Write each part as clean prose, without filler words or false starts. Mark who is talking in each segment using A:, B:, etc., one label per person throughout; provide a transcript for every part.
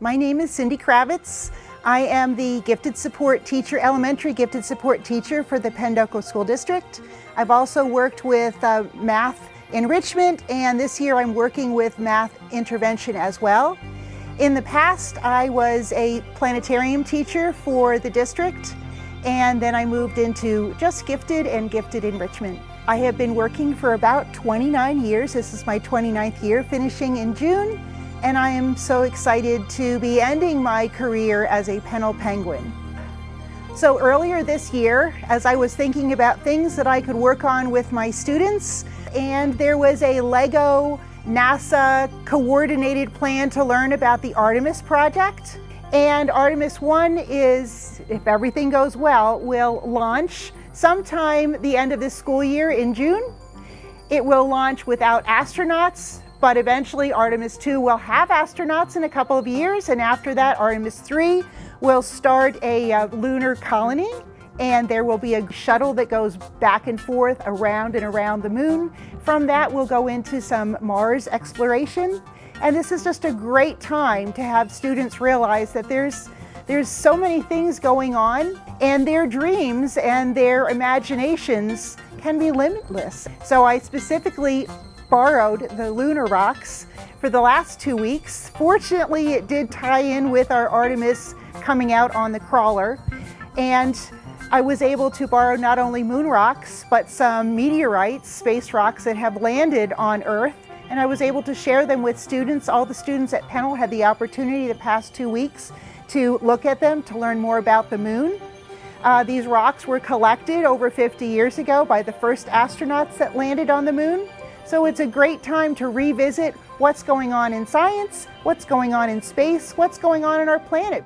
A: My name is Cindy Kravatz. I am the gifted support teacher, elementary gifted support teacher for the Penn-Delco School District. I've also worked with math enrichment, and this year I'm working with math intervention as well. In the past, I was a planetarium teacher for the district, and then I moved into just gifted and gifted enrichment. I have been working for about 29 years. This is my 29th year, finishing in June, and I am so excited to be ending my career as a Pennell Penguin. So earlier this year, as I was thinking about things that I could work on with my students, and there was a Lego NASA coordinated plan to learn about the Artemis project. And Artemis 1 is, if everything goes well, will launch sometime the end of this school year in June. It will launch without astronauts, but eventually Artemis 2 will have astronauts in a couple of years, and after that Artemis 3 will start a lunar colony, and there will be a shuttle that goes back and forth around and around the moon. From that we'll go into some Mars exploration, and this is just a great time to have students realize that there's so many things going on, and their dreams and their imaginations can be limitless. So I specifically borrowed the Lunar Rocks for the last 2 weeks. Fortunately, it did tie in with our Artemis coming out on the crawler, and I was able to borrow not only moon rocks, but some meteorites, space rocks that have landed on Earth, and I was able to share them with students. All the students at Pennell had the opportunity the past 2 weeks to look at them, to learn more about the moon. These rocks were collected over 50 years ago by the first astronauts that landed on the moon. So it's a great time to revisit what's going on in science, what's going on in space, what's going on in our planet.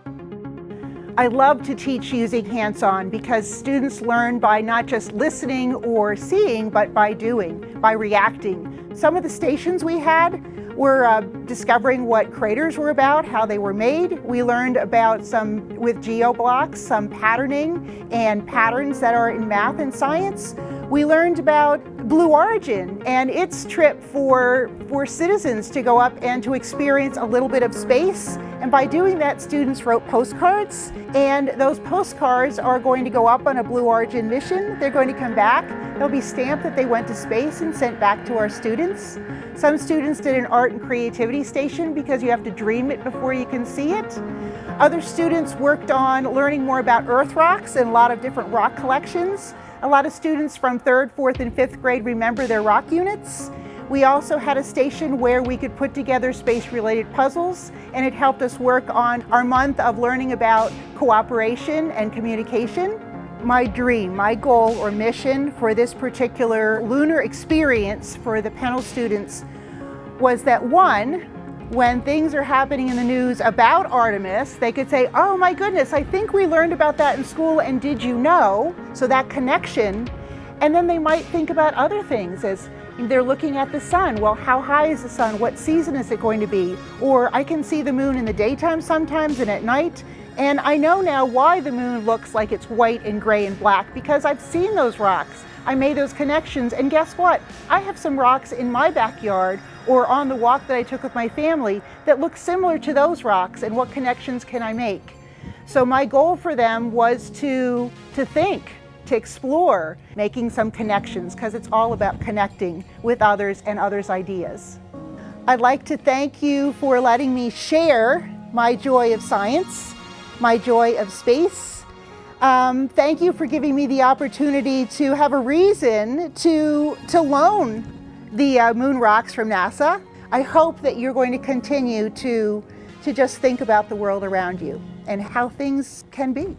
A: I love to teach using hands-on because students learn by not just listening or seeing, but by doing, by reacting. Some of the stations we had were discovering what craters were about, how they were made. We learned about with geoblocks, some patterning and patterns that are in math and science. We learned about Blue Origin and its trip for citizens to go up and to experience a little bit of space. And by doing that, students wrote postcards, and those postcards are going to go up on a Blue Origin mission. They're going to come back. They'll be stamped that they went to space and sent back to our students. Some students did an art and creativity station because you have to dream it before you can see it. Other students worked on learning more about Earth rocks and a lot of different rock collections. A lot of students from 3rd, 4th, and 5th grade remember their rock units. We also had a station where we could put together space-related puzzles, and it helped us work on our month of learning about cooperation and communication. My dream, my goal or mission for this particular lunar experience for the Pennell students was that, one, when things are happening in the news about Artemis, they could say, oh my goodness, I think we learned about that in school, and did you know? So that connection. And then they might think about other things as they're looking at the sun. Well, how high is the sun? What season is it going to be? Or I can see the moon in the daytime sometimes and at night. And I know now why the moon looks like it's white and gray and black, because I've seen those rocks. I made those connections, and guess what? I have some rocks in my backyard or on the walk that I took with my family that look similar to those rocks, and what connections can I make? So my goal for them was to think, to explore, making some connections, because it's all about connecting with others and others' ideas. I'd like to thank you for letting me share my joy of science, my joy of space. Thank you for giving me the opportunity to have a reason to loan the moon rocks from NASA. I hope that you're going to continue to just think about the world around you and how things can be.